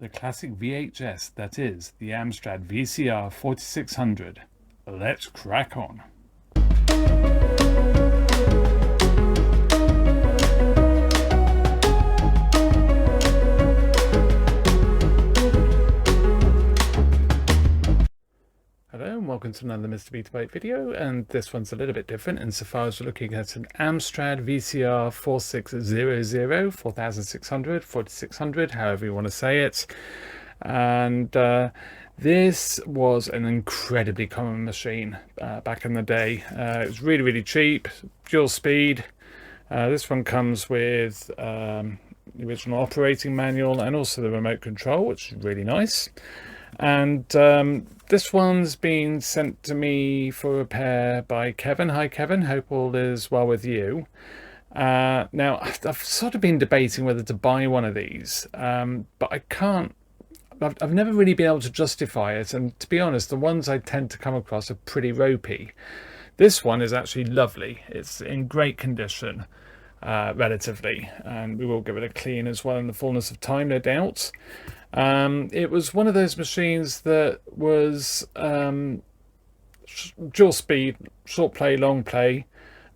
the classic VHS that is the Amstrad VCR-4600. Let's crack on. Hello and welcome to another Mr. Beat video, and this one's a little bit different insofar as we're looking at an Amstrad VCR-4600, 4600, 4600, however you want to say it. And this was an incredibly common machine back in the day. It was really cheap, dual speed. This one comes with the original operating manual and also the remote control, which is really nice. And this one's been sent to me for repair by Kevin. Hi Kevin, hope all is well with you. Now I've sort of been debating whether to buy one of these, but I can't. I've never really been able to justify it, and to be honest, the ones I tend to come across are pretty ropey. This one is actually lovely. It's in great condition, relatively, and we will give it a clean as well in the fullness of time, no doubt. It was one of those machines that was dual speed, short play, long play,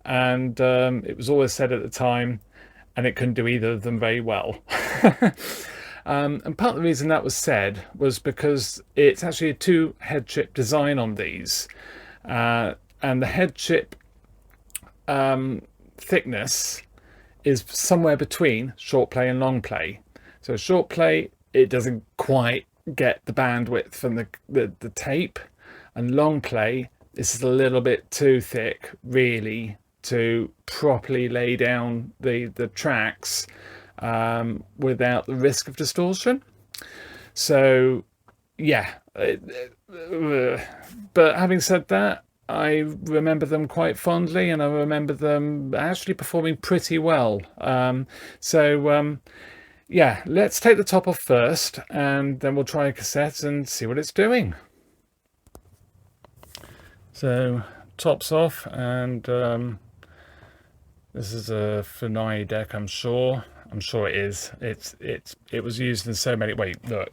and it was always said at the time, and it couldn't do either of them very well. And part of the reason that was said was because it's actually a two head chip design on these, and the head chip thickness is somewhere between short play and long play. So short play, it doesn't quite get the bandwidth from the tape, and long play, this is a little bit too thick really to properly lay down the tracks without the risk of distortion. So yeah, but having said that, I remember them quite fondly, and I remember them actually performing pretty well. Yeah, let's take the top off first, and then we'll try a cassette and see what it's doing. So top's off, and this is a Funai deck, I'm sure. I'm sure it is. It was used in so many. Wait, look.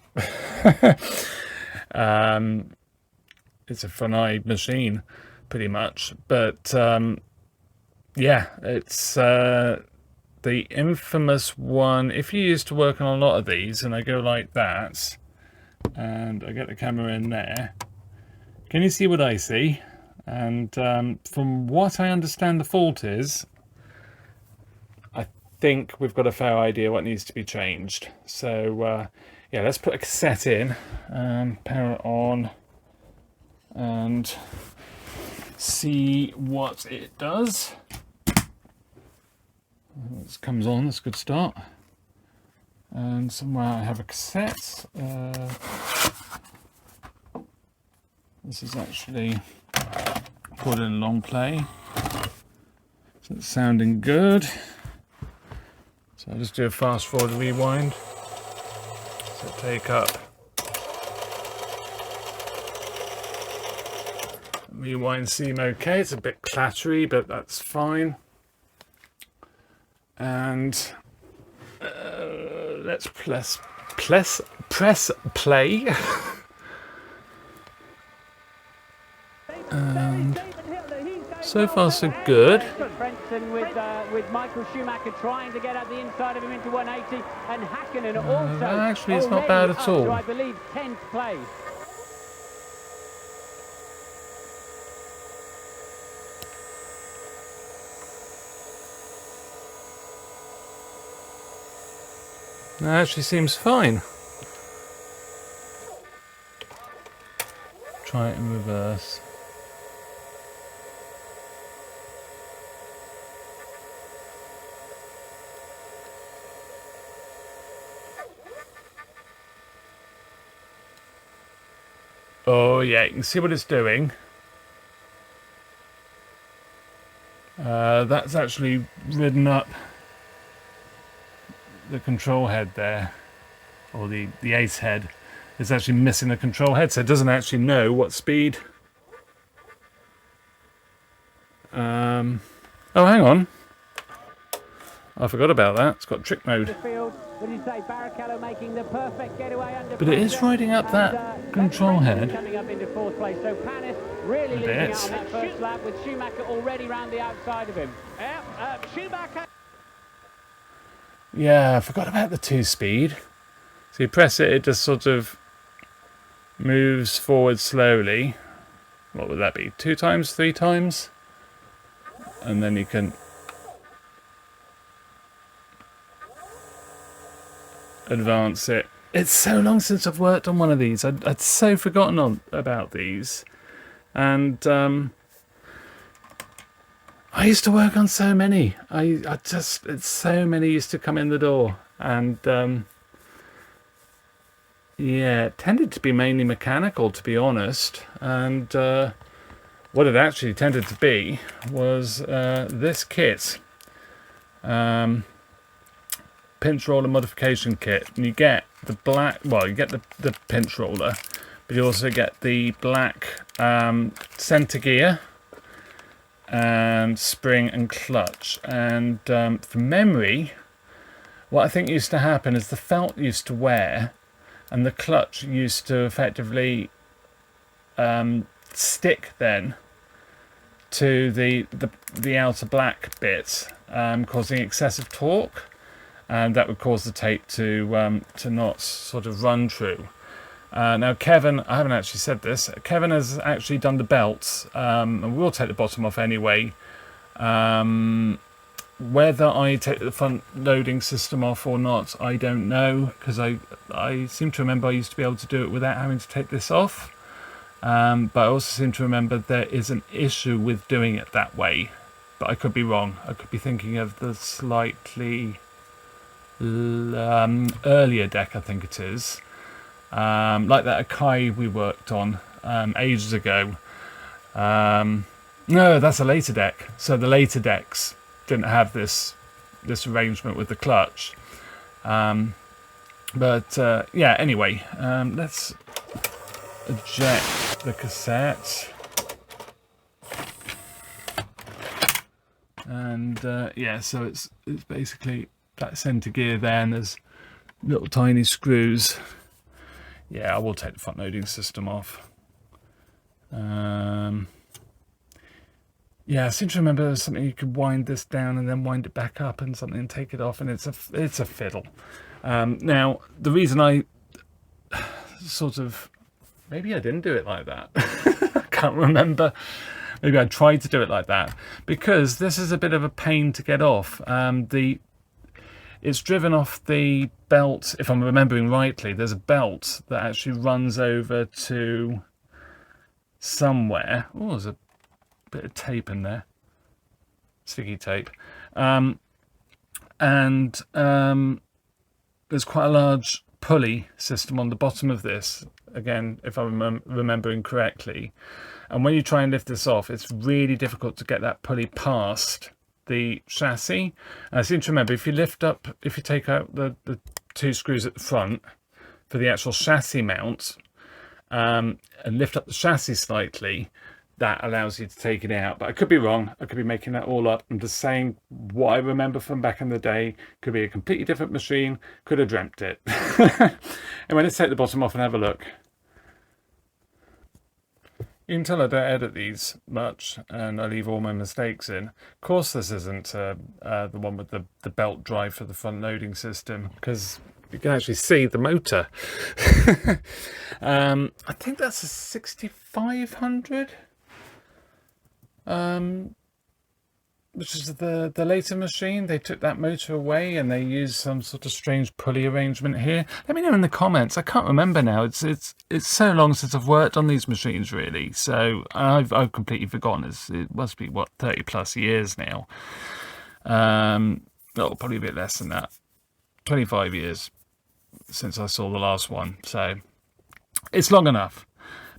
It's a Funai machine, pretty much. But yeah, it's the infamous one. If you used to work on a lot of these, and I go like that, and I get the camera in there, can you see what I see? And from what I understand the fault is, I think we've got a fair idea what needs to be changed. So yeah, let's put a cassette in, power it on, and see what it does. This comes on, that's a good start. And somewhere I have a cassette. This is actually put in long play, so it's sounding good. So I'll just do a fast forward rewind. So take up, rewind seem okay. It's a bit clattery, but that's fine. And let's press play. And so far so good. With Michael Schumacher trying to get at the inside of him into 180, and Hakkinen also. Actually, it's not bad at all. I believe 10th place. That actually seems fine. Try it in reverse. Oh yeah, you can see what it's doing. That's actually ridden up the control head there, or the ace head. It's actually missing the control head, so it doesn't actually know what speed. Oh, hang on. I forgot about that. It's got trick mode. The field, What did you say? Barrichello making the perfect getaway under But it is pressure. riding up that control head. Coming up into 4th place. So Panis really leading out on that first lap with Schumacher already round the outside of him. Schumacher. Yeah, I forgot about the 2-speed. So you press it, it just sort of moves forward slowly. What would that be? 2 times, 3 times? And then you can advance it. It's so long since I've worked on one of these. I'd so forgotten about these. And I used to work on so many. It's so many used to come in the door. And yeah, it tended to be mainly mechanical, to be honest. And what it actually tended to be was this kit. Pinch roller modification kit, and you get the black, well, you get the pinch roller, but you also get the black center gear and spring and clutch. And from memory, what I think used to happen is the felt used to wear and the clutch used to effectively stick then to the outer black bit, causing excessive torque. And that would cause the tape to not sort of run true. Now Kevin, I haven't actually said this, Kevin has actually done the belts, and we'll take the bottom off anyway. Whether I take the front loading system off or not, I don't know, because I seem to remember I used to be able to do it without having to take this off. But I also seem to remember there is an issue with doing it that way. But I could be wrong. I could be thinking of the slightly earlier deck, I think it is, like that Akai we worked on ages ago. No, that's a later deck. So the later decks didn't have this arrangement with the clutch. But yeah, anyway, let's eject the cassette. And yeah, so it's basically that center gear there, and there's little tiny screws. Yeah, I will take the front loading system off. Yeah, I seem to remember there's something you could wind this down and then wind it back up and something and take it off, and it's a fiddle. Now, the reason I sort of, maybe I didn't do it like that. I can't remember. Maybe I tried to do it like that, because this is a bit of a pain to get off. It's driven off the belt, if I'm remembering rightly. There's a belt that actually runs over to somewhere. Oh, there's a bit of tape in there. Sticky tape. And there's quite a large pulley system on the bottom of this. Again, if I'm remembering correctly. And when you try and lift this off, it's really difficult to get that pulley past the chassis. And I seem to remember, if you take out the 2 screws at the front for the actual chassis mount, and lift up the chassis slightly, that allows you to take it out. But I could be wrong. I could be making that all up. I'm just saying what I remember from back in the day. Could be a completely different machine. Could have dreamt it. And let's take the bottom off and have a look. You can tell I don't edit these much, and I leave all my mistakes in. Of course, this isn't the one with the belt drive for the front loading system, because you can actually see the motor. I think that's a 6500, which is the later machine. They took that motor away and they used some sort of strange pulley arrangement here. Let me know in the comments. I can't remember now. It's so long since I've worked on these machines, really. So I've completely forgotten. It must be, what, 30 plus years now. Oh, probably a bit less than that. 25 years since I saw the last one. So it's long enough.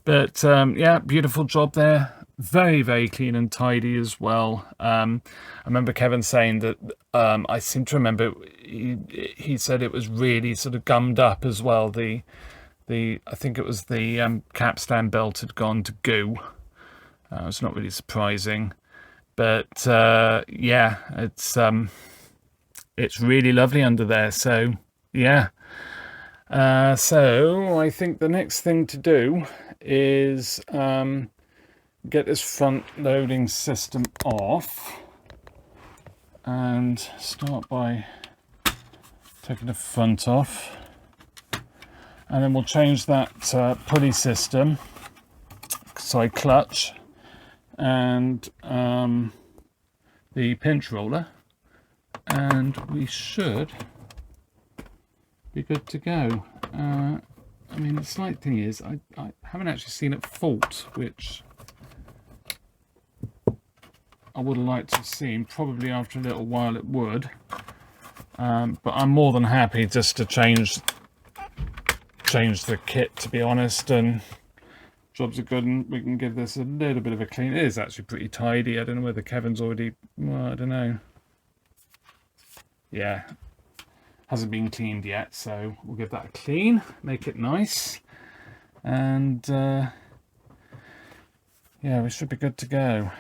But yeah, beautiful job there. Very, very clean and tidy as well. I remember Kevin saying that, I seem to remember he said it was really sort of gummed up as well. I think it was the capstan belt had gone to goo. It's not really surprising, but yeah, it's really lovely under there. So yeah. So I think the next thing to do is get this front loading system off and start by taking the front off, and then we'll change that pulley system, clutch, and the pinch roller, and we should be good to go. I mean, the slight thing is I haven't actually seen it fault, which I would have liked to have seen. Probably after a little while it would, but I'm more than happy just to change the kit, to be honest, and jobs are good, and we can give this a little bit of a clean. It is actually pretty tidy. I don't know whether Kevin's already, well, I don't know. Yeah, hasn't been cleaned yet, so we'll give that a clean, make it nice, and yeah, we should be good to go.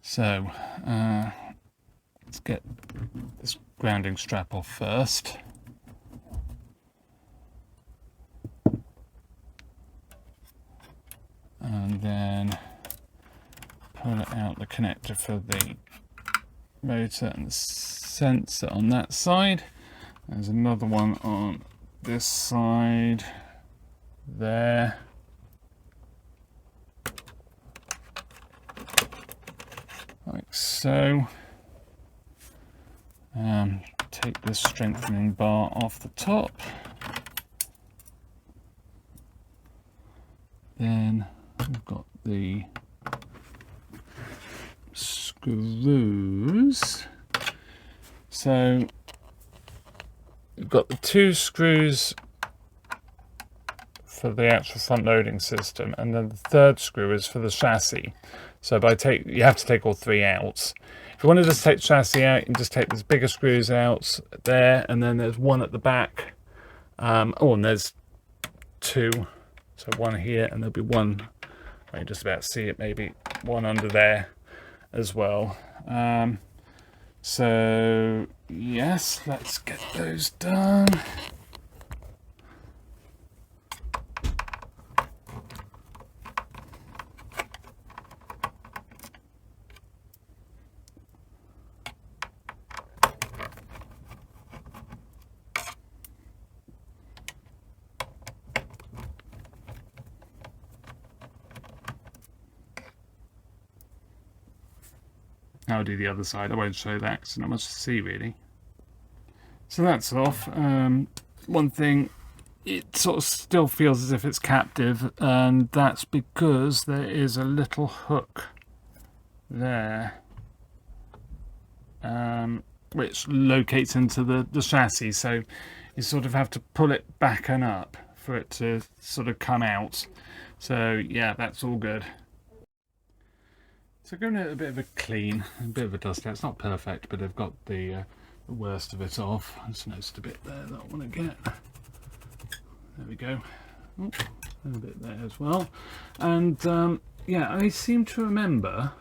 So let's get this grounding strap off first. And then pull it out the connector for the motor and the sensor on that side. There's another one on this side there. Like so. Take this strengthening bar off the top. Then we've got the screws. So we've got the 2 screws for the actual front loading system, and then the 3rd screw is for the chassis. So you have to take all 3 out. If you want to just take the chassis out, you can just take these bigger screws out there, and then there's one at the back. And there's 2. So one here, and there'll be one, I can just about see it, maybe one under there as well. So yes, let's get those done. I'll do the other side. I won't show that because not much to see really. So that's off. One thing, it sort of still feels as if it's captive, and that's because there is a little hook there, which locates into the chassis. So you sort of have to pull it back and up for it to sort of come out. So yeah, that's all good. So giving it a bit of a clean, a bit of a dust out. It's not perfect, but I've got the worst of it off. I just noticed a bit there that I want to get. There we go. Oh, a bit there as well. And yeah, I seem to remember,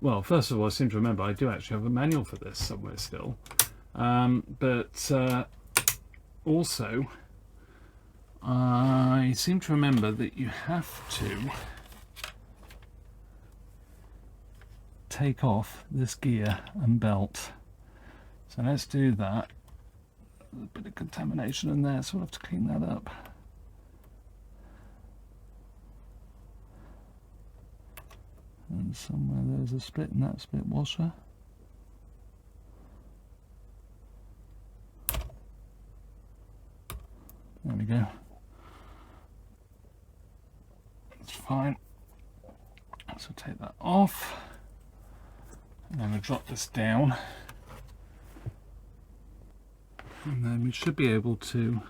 well, first of all, I seem to remember I do actually have a manual for this somewhere still. But also, I seem to remember that you have to take off this gear and belt. So let's do that. A bit of contamination in there, so we'll have to clean that up. And somewhere there's a split in that split washer. There we go. That's fine. So take that off. And then we'll drop this down. And then we should be able to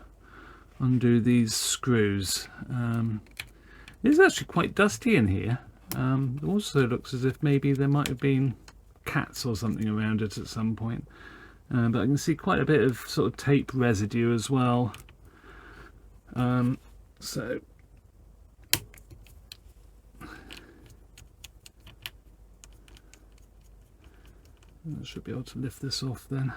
undo these screws. It is actually quite dusty in here. It also looks as if maybe there might have been cats or something around it at some point. But I can see quite a bit of sort of tape residue as well. So I should be able to lift this off then.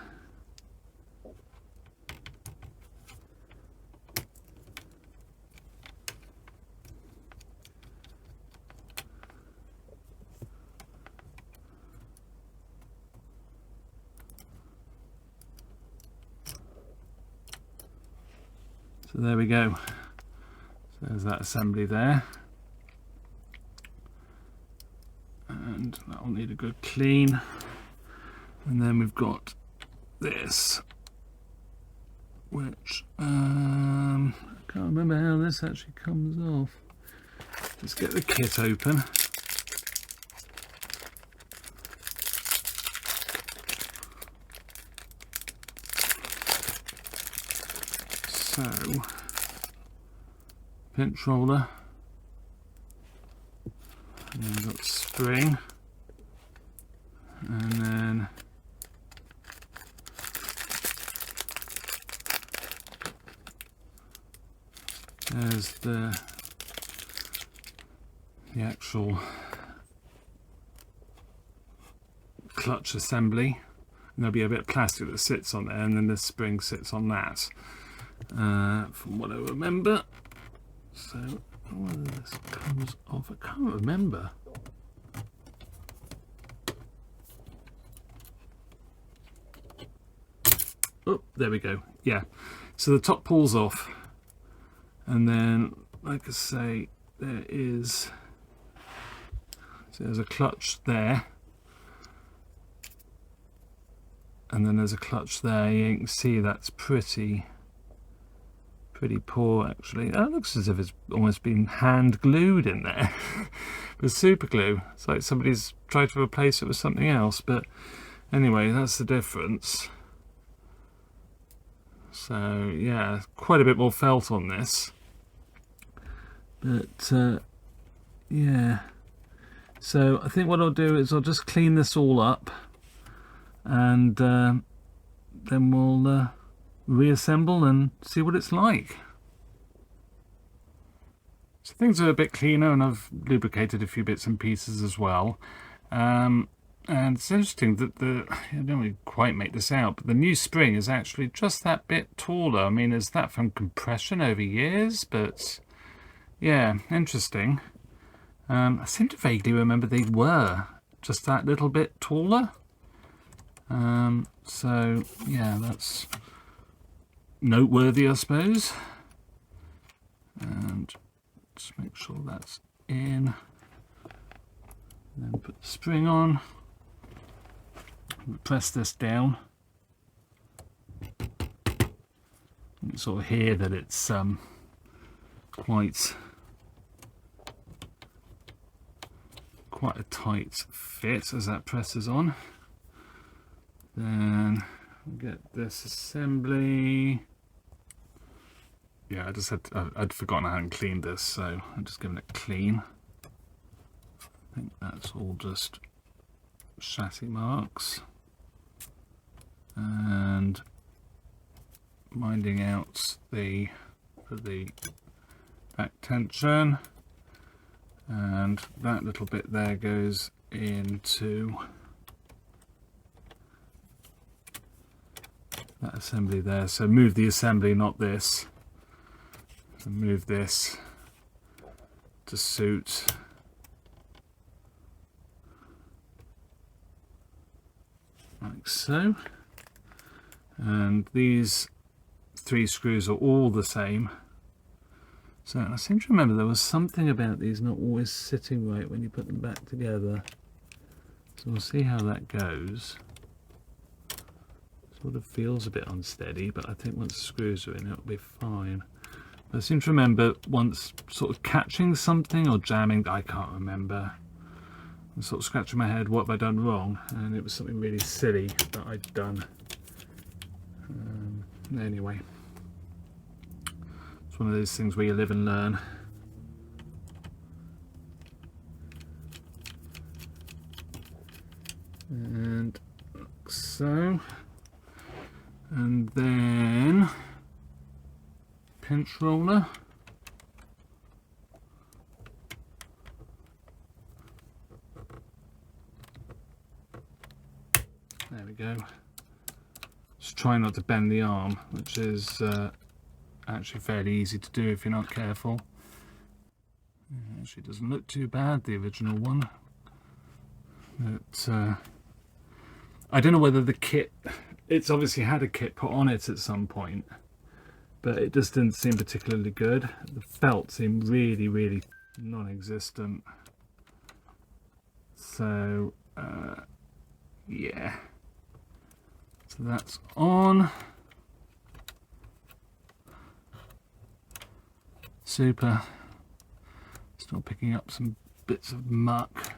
So there we go. So there's that assembly there. And that'll need a good clean. And then we've got this, which I can't remember how this actually comes off. Let's get the kit open. So, pinch roller, and then we've got spring, and then there's the actual clutch assembly, and there'll be a bit of plastic that sits on there, and then the spring sits on that, from what I remember. So whether this comes off, I can't remember. Oh, there we go. Yeah, so the top pulls off, and then, like I say, there's a clutch there, and then there's a clutch there. You can see that's pretty poor actually. That looks as if it's almost been hand glued in there with super glue. It's like somebody's tried to replace it with something else, but anyway, that's the difference. So yeah, quite a bit more felt on this, but yeah. So I think what I'll do is I'll just clean this all up, and then we'll reassemble and see what it's like. So things are a bit cleaner, and I've lubricated a few bits and pieces as well. And it's interesting that I don't really quite make this out, but the new spring is actually just that bit taller. I mean, is that from compression over years? But yeah, interesting. I seem to vaguely remember they were just that little bit taller. So yeah, that's noteworthy, I suppose. And just make sure that's in. And then put the spring on. Press this down. You can sort of hear that it's quite a tight fit as that presses on. Then get this assembly. Yeah, I'd forgotten I hadn't cleaned this, so I'm just giving it clean. I think that's all just chassis marks, and minding out the back tension, and that little bit there goes into that assembly there. So move the assembly, not this. So move this to suit. Like so. And these 3 screws are all the same. So I seem to remember there was something about these not always sitting right when you put them back together. So we'll see how that goes. Sort of feels a bit unsteady, but I think once the screws are in, it'll be fine. But I seem to remember once sort of catching something or jamming, I can't remember. I'm sort of scratching my head, what have I done wrong? And it was something really silly that I'd done. Anyway, it's one of those things where you live and learn. And like so. And then pinch roller. There we go. Just try not to bend the arm, which is actually fairly easy to do if you're not careful. It actually doesn't look too bad, the original one. But I don't know whether the kit, it's obviously had a kit put on it at some point. but it just didn't seem particularly good. The felt seemed really non-existent. So yeah, so that's on. Super. Still picking up some bits of muck.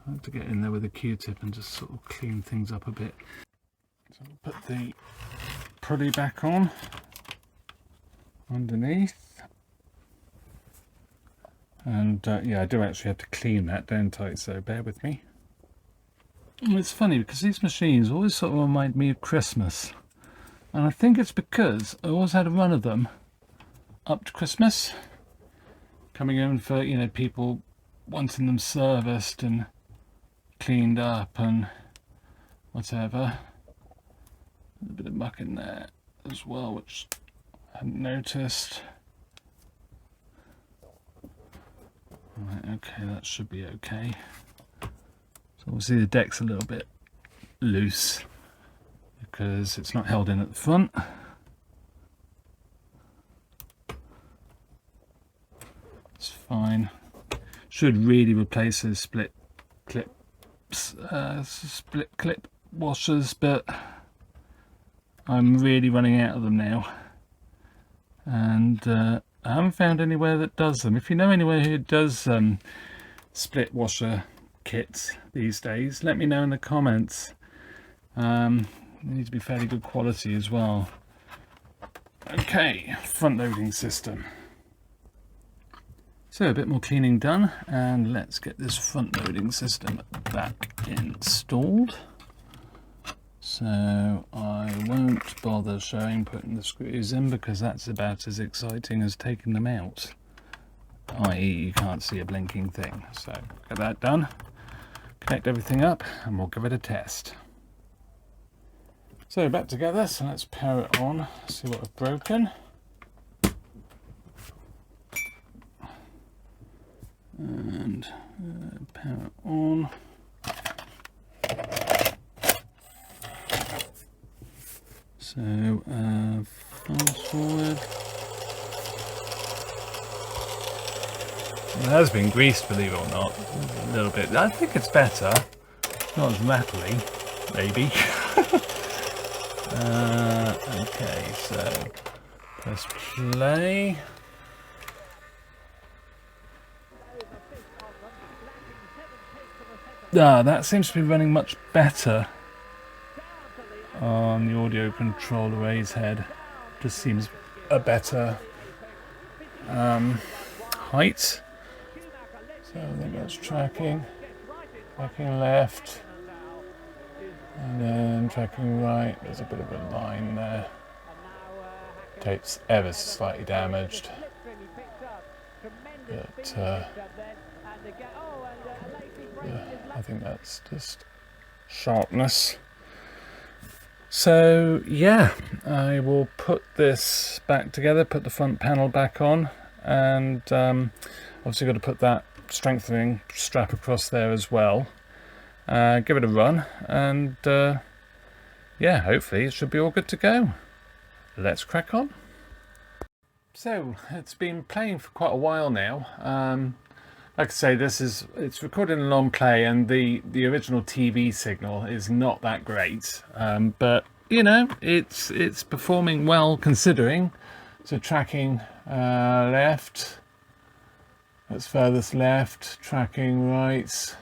I have to get in there with a Q-tip and just sort of clean things up a bit. So I'll put the pulley back on underneath. And yeah, I do actually have to clean that, don't I? So bear with me. And it's funny because these machines always sort of remind me of Christmas. And I think it's because I always had a run of them up to Christmas, coming in for, you know, people wanting them serviced and cleaned up and whatever. A bit of muck in there as well, which I hadn't noticed. Right, okay, that should be okay. So obviously the deck's a little bit loose because it's not held in at the front. It's fine. Should really replace those split clip washers, but I'm really running out of them now, and I haven't found anywhere that does them. If you know anywhere who does split washer kits these days, let me know in the comments. They need to be fairly good quality as well. Okay, front loading system. So a bit more cleaning done, and let's get this front loading system back installed. So I won't bother showing putting the screws in because that's about as exciting as taking them out, i.e. you can't see a blinking thing. So get that done, connect everything up, and we'll give it a test. So back together, so let's power it on, see what I've broken. And power it on. So fast forward. It has been greased, believe it or not, a little bit. I think it's better. Not as rattly, maybe. Okay, so press play. That seems to be running much better on the audio control array's head. Just seems a better height. So I think that's tracking left, and then tracking right. There's a bit of a line there. Tape's ever so slightly damaged, but I think that's just sharpness. So yeah, I will put this back together, put the front panel back on, and obviously got to put that strengthening strap across there as well. Give it a run, and yeah, hopefully it should be all good to go. Let's crack on. So it's been playing for quite a while now. Like I say, it's recorded in long play, and the original TV signal is not that great, but you know, it's performing well considering. So tracking left, that's furthest left, tracking right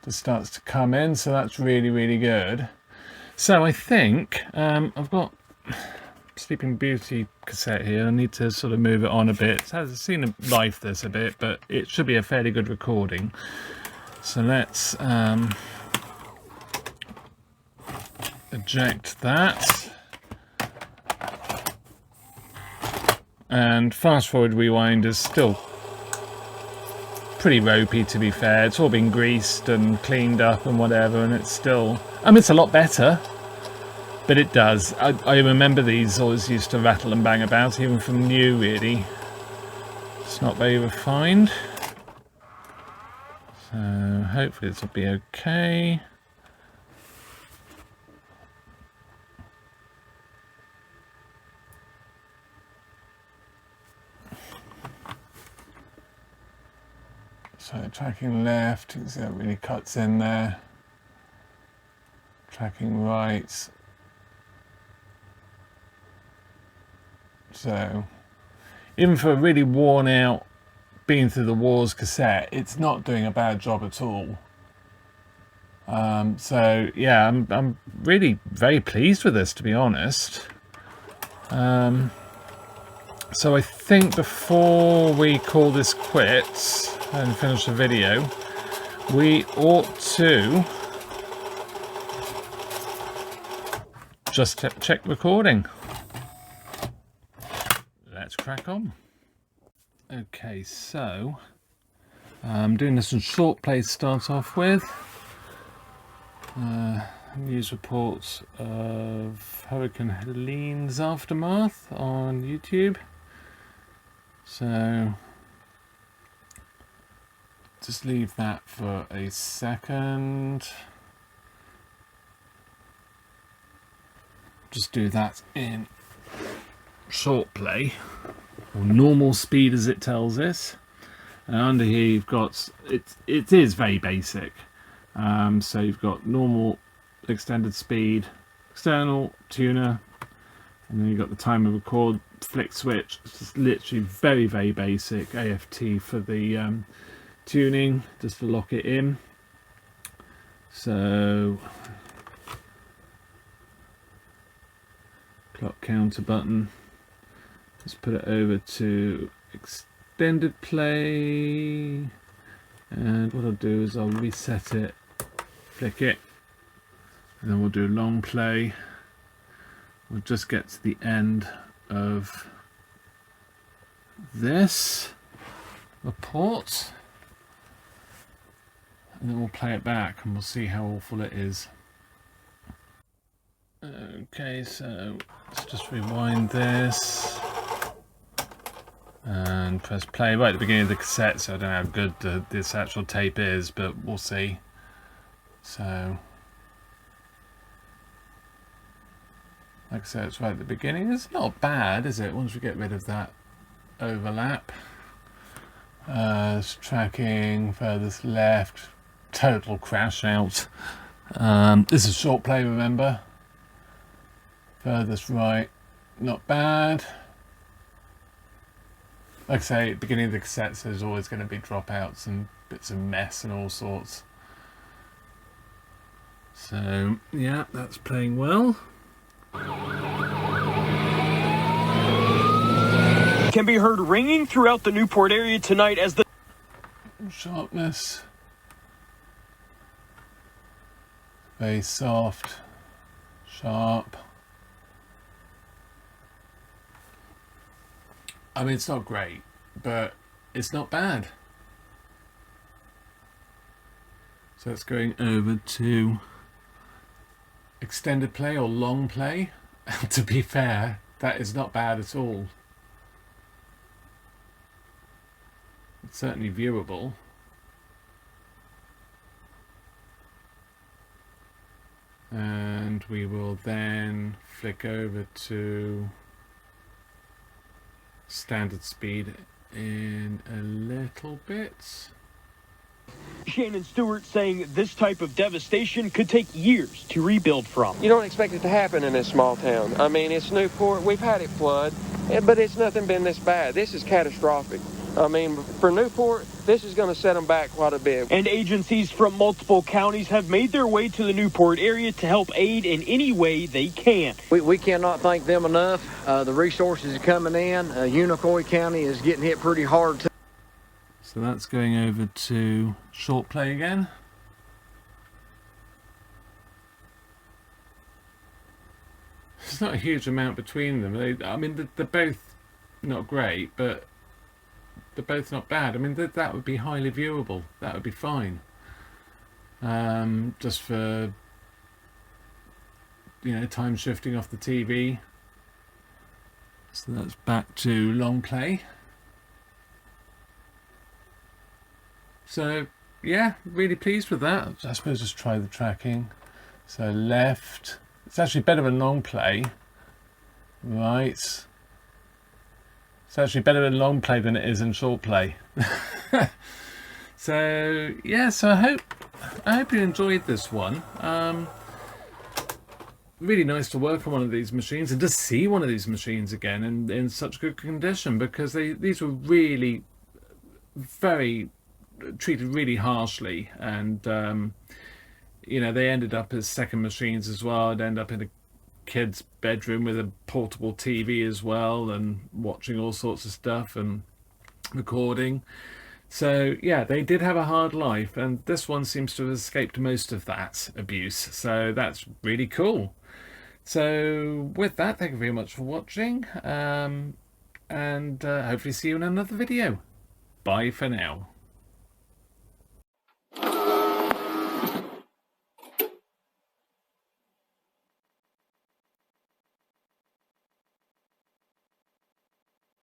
just starts to come in, so that's really good. So I think I've got Sleeping Beauty cassette here. I need to sort of move it on a bit. It has seen life this a bit, but it should be a fairly good recording. So let's eject that, and fast forward rewind is still pretty ropey, to be fair. It's all been greased and cleaned up and whatever, and it's still, I mean, it's a lot better. But it does. I remember these always used to rattle and bang about, even from new, really. It's not very refined. So hopefully this will be okay. So tracking left, you can see that really cuts in there. Tracking right. So even for a really worn out, been through the wars cassette, it's not doing a bad job at all. So yeah, I'm really very pleased with this, to be honest. So I think before we call this quits and finish the video, we ought to just check recording. Let's crack on. Okay, so I'm doing this in short play to start off with. News reports of Hurricane Helene's aftermath on YouTube. So just leave that for a second. Just do that in short play, or normal speed as it tells us. And under here you've got, it is very basic. So you've got normal, extended speed, external, tuner, and then you've got the timer record, flick switch. It's just literally very, very basic. AFT for the tuning, just to lock it in. So clock counter button. Let's put it over to extended play, and what I'll do is I'll reset it, flick it, and then we'll do long play. We'll just get to the end of this report, and then we'll play it back and we'll see how awful it is. Okay, so let's just rewind this and press play right at the beginning of the cassette, so I don't know how good this actual tape is, but we'll see. So like I said, it's right at the beginning. It's not bad, is it, once we get rid of that overlap. It's tracking furthest left, total crash out. This is short play, remember. Furthest right, not bad. Like I say, at the beginning of the cassettes there's always going to be dropouts and bits of mess and all sorts. So yeah, that's playing well. Can be heard ringing throughout the Newport area tonight as the sharpness, very soft, sharp. I mean, it's not great, but it's not bad. So it's going over to extended play or long play. To be fair, that is not bad at all. It's certainly viewable. And we will then flick over to standard speed in a little bit. Shannon Stewart saying this type of devastation could take years to rebuild from. You don't expect it to happen in this small town. I mean, it's Newport. We've had it flood, but it's nothing been this bad. This is catastrophic. I mean, for Newport, this is going to set them back quite a bit. And agencies from multiple counties have made their way to the Newport area to help aid in any way they can. We cannot thank them enough. The resources are coming in. Unicoi County is getting hit pretty hard too. So that's going over to short play again. There's not a huge amount between them. I mean, they're both not great, but they're both not bad. I mean, that would be highly viewable. That would be fine. Just for, you know, time shifting off the TV. So that's back to long play. So yeah, really pleased with that. I suppose just try the tracking. So left, it's actually better in long play. Right, it's actually better in long play than it is in short play. So yeah, so I hope you enjoyed this one. Really nice to work on one of these machines and to see one of these machines again in such good condition, because these were really very treated really harshly, and you know, they ended up as second machines as well. I'd end up in a kid's bedroom with a portable TV as well, and watching all sorts of stuff and recording. So yeah, they did have a hard life, and this one seems to have escaped most of that abuse, so that's really cool. So with that, thank you very much for watching, and hopefully see you in another video. Bye for now.